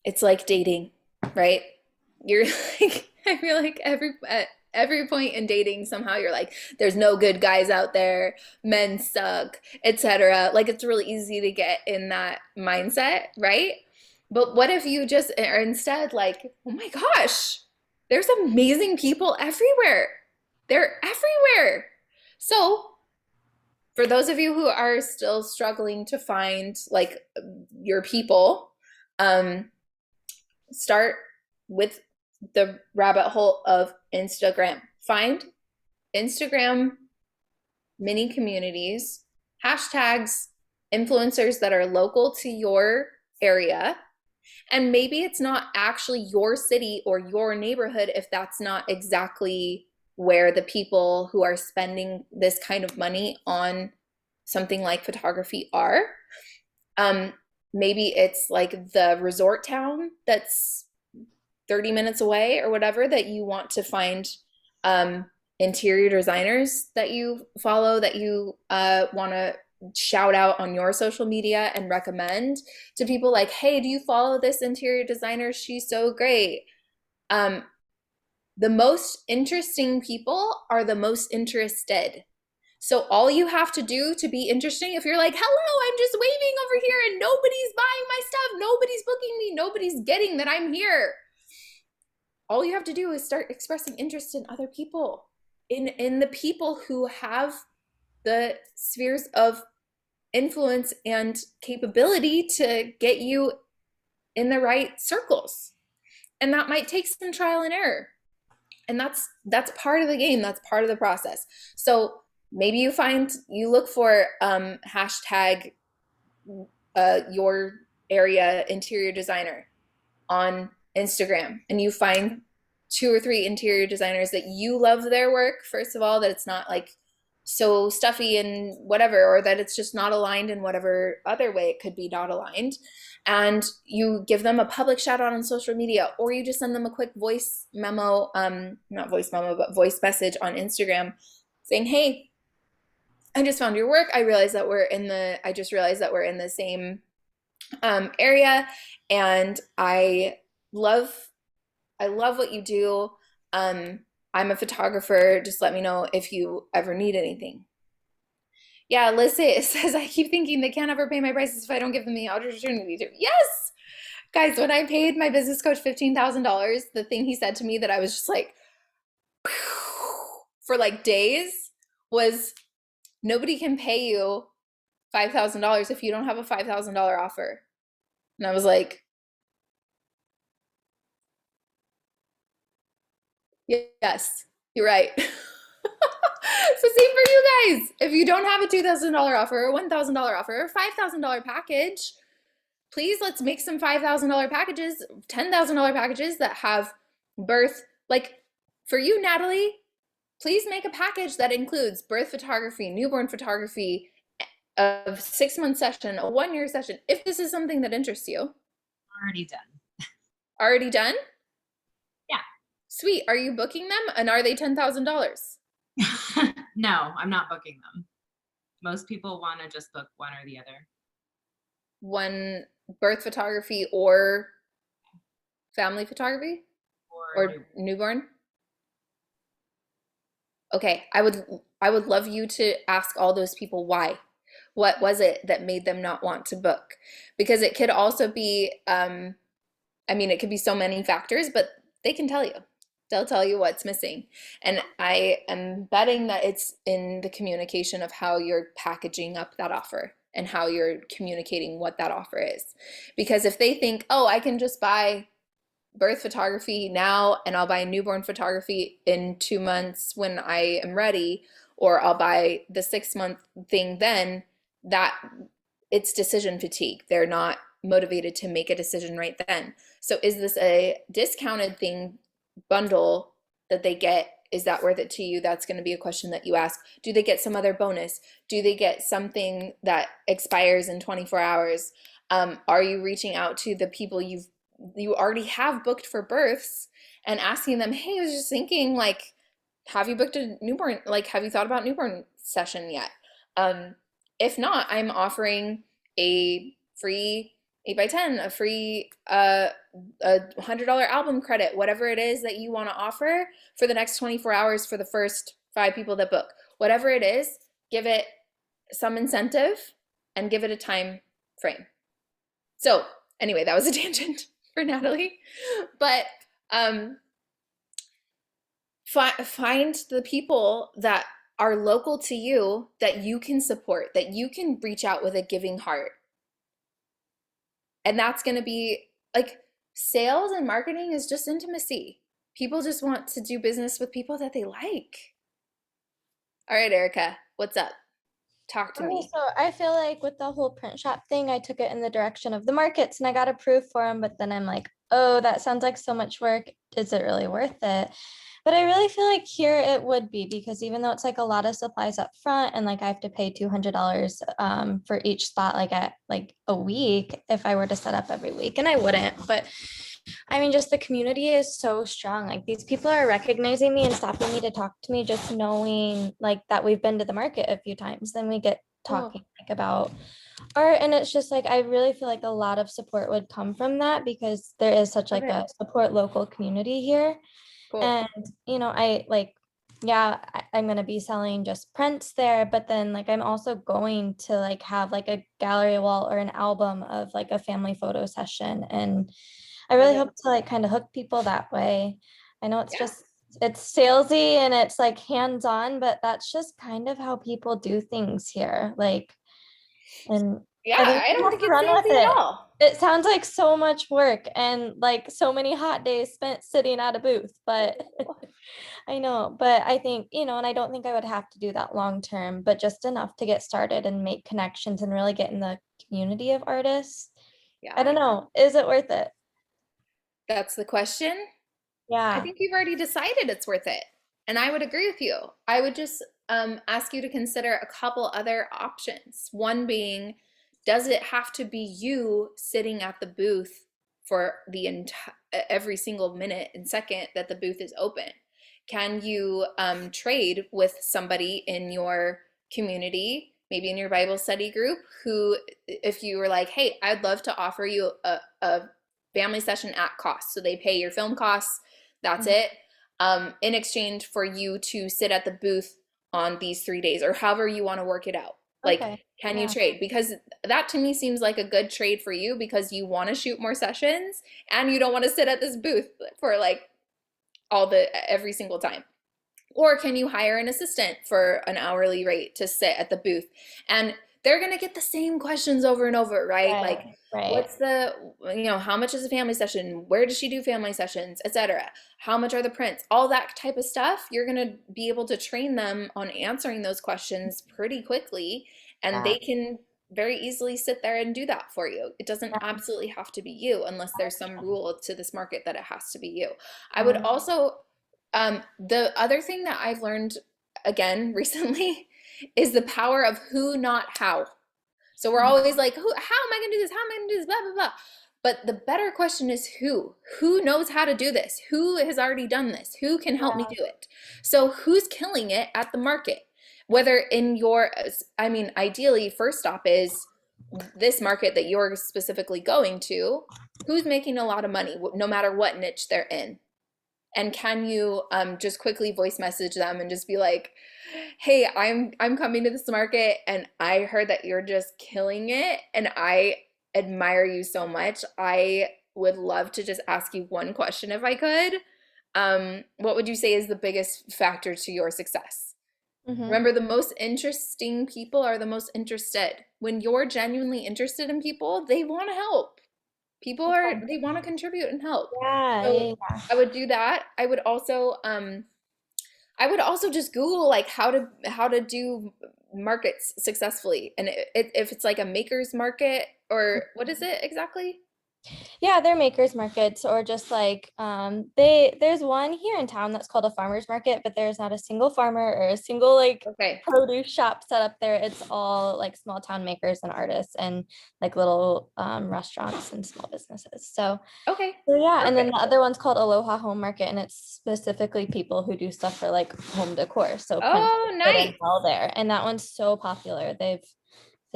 It's like dating, right? you're like, I feel like at every point in dating, somehow you're like, there's no good guys out there, men suck, etc. Like it's really easy to get in that mindset, right? But what if you just are instead like, oh my gosh, there's amazing people everywhere. They're everywhere. So for those of you who are still struggling to find like your people, start with the rabbit hole of Instagram. Find Instagram mini communities, hashtags, influencers that are local to your area. And maybe it's not actually your city or your neighborhood if that's not exactly where the people who are spending this kind of money on something like photography are. Maybe it's like the resort town that's 30 minutes away or whatever that you want to find interior designers that you follow, that you want to shout out on your social media and recommend to people like, hey, do you follow this interior designer? She's so great. The most interesting people are the most interested. So all you have to do to be interesting, if you're like, hello, I'm just waving over here and nobody's buying my stuff, nobody's booking me, nobody's getting that I'm here. All you have to do is start expressing interest in other people, in the people who have the spheres of influence and capability to get you in the right circles. And that might take some trial and error. And that's part of the game. That's part of the process. So maybe you look for hashtag your area interior designer on Instagram, and you find 2 or 3 interior designers that you love their work, first of all, that it's not like so stuffy and whatever, or that it's just not aligned in whatever other way it could be not aligned. And you give them a public shout out on social media, or you just send them a quick voice memo, not voice memo, but voice message on Instagram saying, hey, I just found your work. I just realized that we're in the same area, and I love what you do. I'm a photographer. Just let me know if you ever need anything. Yeah, Liz says, I keep thinking they can't ever pay my prices if I don't give them the opportunity to. Yes! Guys, when I paid my business coach $15,000, the thing he said to me that I was just like, for like days was, nobody can pay you $5,000 if you don't have a $5,000 offer. And I was like, yes, you're right. So same for you guys. If you don't have a $2,000 offer, or $1,000 offer, or $5,000 package, please let's make some $5,000 packages, $10,000 packages that have birth. Like for you, Natalie, please make a package that includes birth photography, newborn photography, a 6-month session, a 1-year session, if this is something that interests you. Already done. Already done? Yeah. Sweet. Are you booking them? And are they $10,000? No, I'm not booking them. Most people want to just book one or the other. One, birth photography or family photography? Or newborn? Okay, I would love you to ask all those people why. What was it that made them not want to book? Because it could also be, it could be so many factors, but they can tell you. They'll tell you what's missing. And I am betting that it's in the communication of how you're packaging up that offer and how you're communicating what that offer is. Because if they think, oh, I can just buy birth photography now and I'll buy newborn photography in 2 months when I am ready, or I'll buy the 6-month thing then, that it's decision fatigue. They're not motivated to make a decision right then. So is this a discounted thing, bundle that they get? Is that worth it to you? That's going to be a question that you ask. Do they get some other bonus? Do they get something that expires in 24 hours? Are you reaching out to the people you already have booked for births and asking them, hey, I was just thinking, like, have you booked a newborn? Like, have you thought about newborn session yet? If not, I'm offering a free 8x10, a free a $100 album credit, whatever it is that you want to offer for the next 24 hours for the first 5 people that book. Whatever it is, give it some incentive and give it a time frame. So anyway, that was a tangent for Natalie, but find the people that are local to you that you can support, that you can reach out with a giving heart. And that's going to be like, sales and marketing is just intimacy. People just want to do business with people that they like. All right, Erica, what's up? Talk to me. So I feel like with the whole print shop thing, I took it in the direction of the markets and I got approved for them. But then I'm like, oh, that sounds like so much work. Is it really worth it? But I really feel like here it would be, because even though it's like a lot of supplies up front and like I have to pay $200 for each spot, like at like a week, if I were to set up every week, and I wouldn't, but I mean, just the community is so strong. Like these people are recognizing me and stopping me to talk to me, just knowing like that we've been to the market a few times. Then we get talking like about art, and it's just like I really feel like a lot of support would come from that, because there is such like a support local community here. Cool. And you know, I like, yeah, I'm gonna be selling just prints there, but then like I'm also going to like have like a gallery wall or an album of like a family photo session, and I really hope to like kind of hook people that way. I know it's just, it's salesy and it's like hands-on, but that's just kind of how people do things here. Like, and I don't think it's salesy at all. It sounds like so much work and like so many hot days spent sitting at a booth, but I know, but I think, you know, and I don't think I would have to do that long term, but just enough to get started and make connections and really get in the community of artists. Yeah. I don't know. Is it worth it? That's the question. Yeah. I think you've already decided it's worth it. And I would agree with you. I would just ask you to consider a couple other options. One being, does it have to be you sitting at the booth for the every single minute and second that the booth is open? Can you trade with somebody in your community, maybe in your Bible study group, who, if you were like, hey, I'd love to offer you a family session at cost. So they pay your film costs, that's it, in exchange for you to sit at the booth on these 3 days, or however you want to work it out. Like, can you trade? Because that to me seems like a good trade for you, because you want to shoot more sessions and you don't want to sit at this booth for like every single time. Or can you hire an assistant for an hourly rate to sit at the booth, and they're going to get the same questions over and over, right? What's the, you know, how much is a family session? Where does she do family sessions, etc.? How much are the prints? All that type of stuff. You're going to be able to train them on answering those questions pretty quickly, and they can very easily sit there and do that for you. It doesn't absolutely have to be you, unless there's some rule to this market that it has to be you. I would also, the other thing that I've learned again recently is the power of who, not how. So we're always like, how am I going to do this? How am I going to do this? Blah, blah, blah. But the better question is who knows how to do this? Who has already done this? Who can help me do it? So who's killing it at the market? Whether in your, I mean, ideally, first stop is this market that you're specifically going to, who's making a lot of money, no matter what niche they're in. And can you just quickly voice message them and just be like, hey, I'm coming to this market and I heard that you're just killing it and I admire you so much. I would love to just ask you one question if I could. What would you say is the biggest factor to your success? Remember, the most interesting people are the most interested. When you're genuinely interested in people, they want to help. People they want to contribute and help. So I would do that. I would also just Google like how to do markets successfully. And if it's like a maker's market, or what is it exactly? Yeah, they're makers markets, or just like there's one here in town that's called a farmer's market, but there's not a single farmer or a single like produce shop set up there. It's all like small town makers and artists and like little restaurants and small businesses. So and then the other one's called Aloha Home Market, and it's specifically people who do stuff for like home decor. So nice. All there, and that one's so popular. They've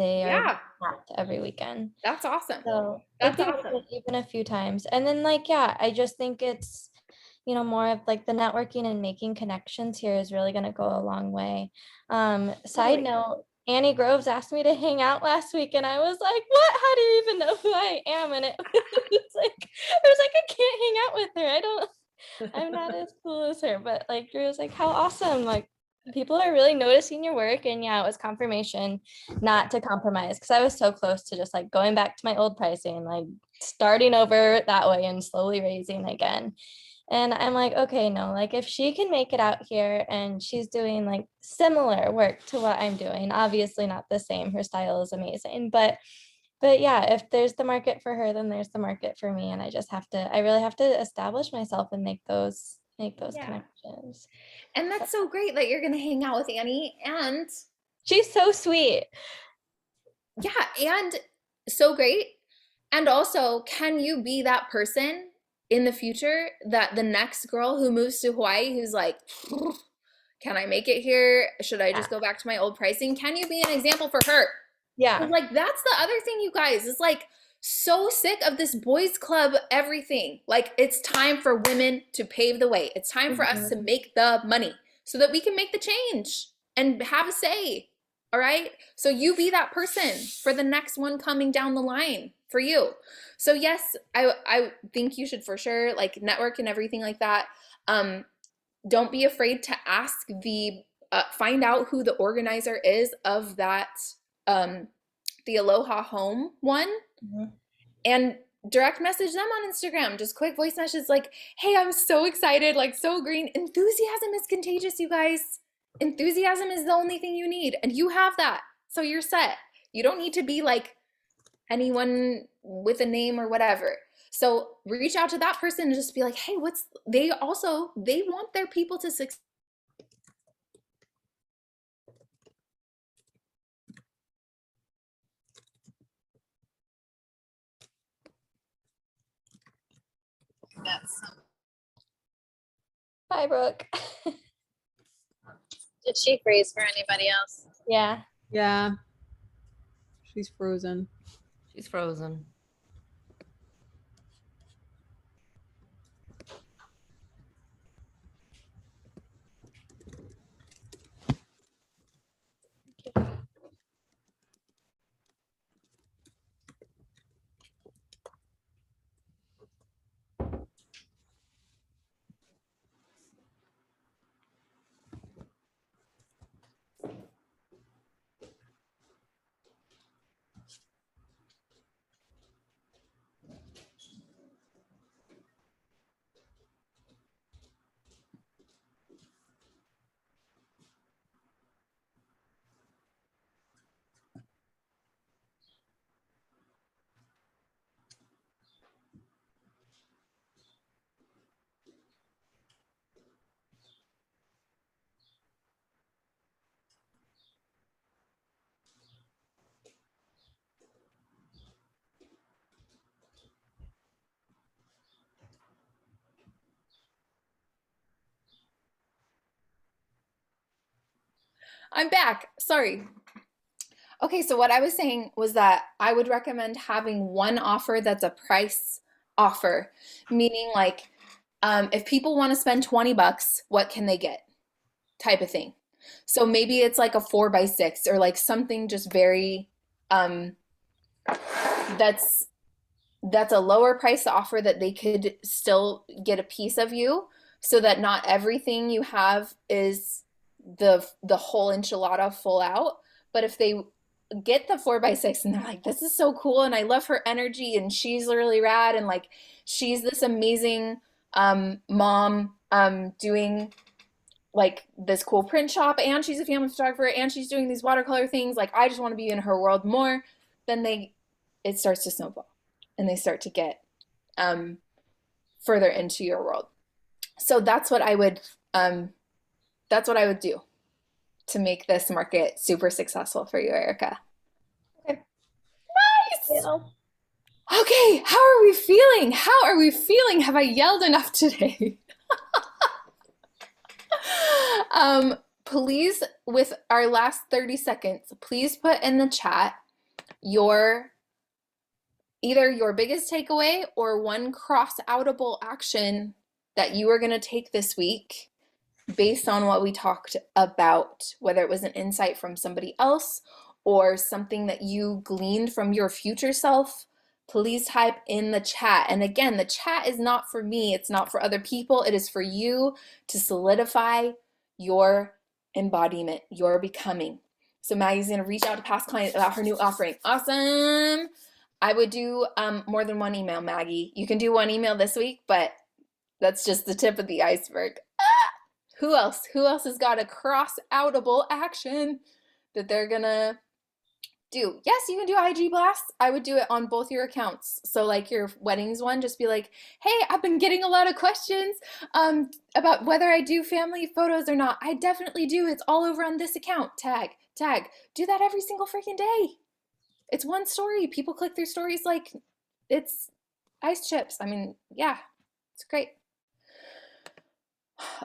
they are Yeah, packed every weekend. that's awesome. So That's it'd be awesome. good even a few times. And then like, yeah, I just think it's, more of like the networking and making connections here is really going to go a long way. Side Totally. note, Annie Groves asked me to hang out last week and I was like, what? How do you even know who I am? And it was like, I was like, I can't hang out with her. I'm not as cool as her, but like, Drew was like, how awesome. Like, people are really noticing your work. And yeah, it was confirmation not to compromise because I was so close to just like going back to my old pricing, like starting over that way and slowly raising again. And I'm like, okay, no, like if she can make it out here and she's doing like similar work to what I'm doing, obviously not the same, her style is amazing, but yeah, if there's the market for her, then there's the market for me. And I really have to establish myself and make those Yeah. connections. And that's so great that you're going to hang out with Annie. And She's so sweet. yeah, and so great. And also, can you be that person in the future that the next girl who moves to Hawaii who's like, can I make it here? Should I just go back to my old pricing? Can you be an example for her? Yeah. Like, that's the other thing, you guys, is like so sick of this boys club everything. Like, it's time for women to pave the way. It's time for us to make the money so that we can make the change and have a say. All right. So you be that person for the next one coming down the line for you. So yes, I think you should for sure like network and everything like that. Don't be afraid to ask find out who the organizer is of that, the Aloha Home one, and direct message them on Instagram. Just quick voice message like, hey, I'm so excited, like so green. Enthusiasm is contagious, you guys. Enthusiasm is the only thing you need, and you have that. So you're set. You don't need to be like anyone with a name or whatever. So reach out to that person and just be like, hey, they want their people to succeed. Bye, Brooke. Did she freeze for anybody else? Yeah. Yeah. She's frozen. She's frozen. I'm back. Sorry. Okay, so what I was saying was that I would recommend having one offer that's a price offer, meaning like if people want to spend 20 bucks, what can they get? Type of thing. So maybe it's like a 4x6 or like something just very that's a lower price offer that they could still get a piece of you, so that not everything you have is the whole enchilada full out. But if they get the 4x6 and they're like, this is so cool and I love her energy and she's really rad and like she's this amazing mom doing like this cool print shop and she's a family photographer and she's doing these watercolor things, like I just want to be in her world more, then it starts to snowball and they start to get further into your world. So that's what I would do to make this market super successful for you, Erica. Okay. Nice. Okay, how are we feeling? How are we feeling? Have I yelled enough today? Please, with our last 30 seconds, please put in the chat either your biggest takeaway or one cross-outable action that you are going to take this week based on what we talked about, whether it was an insight from somebody else or something that you gleaned from your future self. Please type in the chat. And again, the chat is not for me, it's not for other people, it is for you to solidify your embodiment, your becoming. So Maggie's gonna reach out to past clients about her new offering. Awesome. I would do more than one email, Maggie. You can do one email this week, but that's just the tip of the iceberg. Who else? Who else has got a cross-outable action that they're gonna do? Yes, you can do IG blasts. I would do it on both your accounts. So like your weddings one, just be like, hey, I've been getting a lot of questions about whether I do family photos or not. I definitely do. It's all over on this account. Tag. Do that every single freaking day. It's one story. People click their stories like it's ice chips. I mean, yeah, it's great.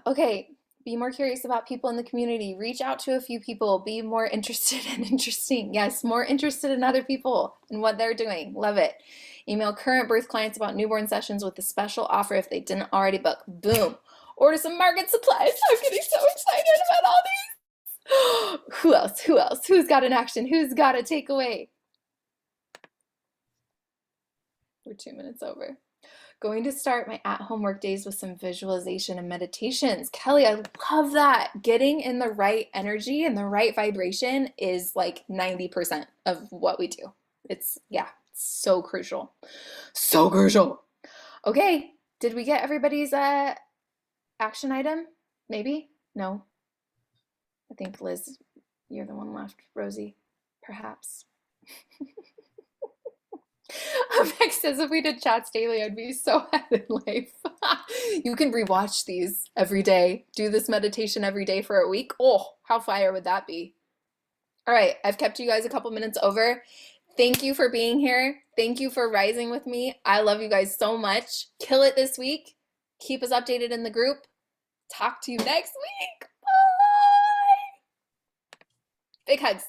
Okay. Be more curious about people in the community. Reach out to a few people. Be more interested and interesting. Yes, more interested in other people and what they're doing. Love it. Email current birth clients about newborn sessions with a special offer if they didn't already book. Boom. Order some market supplies. I'm getting so excited about all these. Who else? Who else? Who's got an action? Who's got a takeaway? We're 2 minutes over. Going to start my at-home work days with some visualization and meditations. Kelly, I love that. Getting in the right energy and the right vibration is like 90% of what we do. It's so crucial. So crucial. Okay, did we get everybody's action item? Maybe? No. I think Liz, you're the one left. Rosie, perhaps. Beck says if we did chats daily, I'd be so ahead in life. You can rewatch these every day. Do this meditation every day for a week. Oh, how fire would that be? All right, I've kept you guys a couple minutes over. Thank you for being here. Thank you for rising with me. I love you guys so much. Kill it this week. Keep us updated in the group. Talk to you next week. Bye. Big hugs.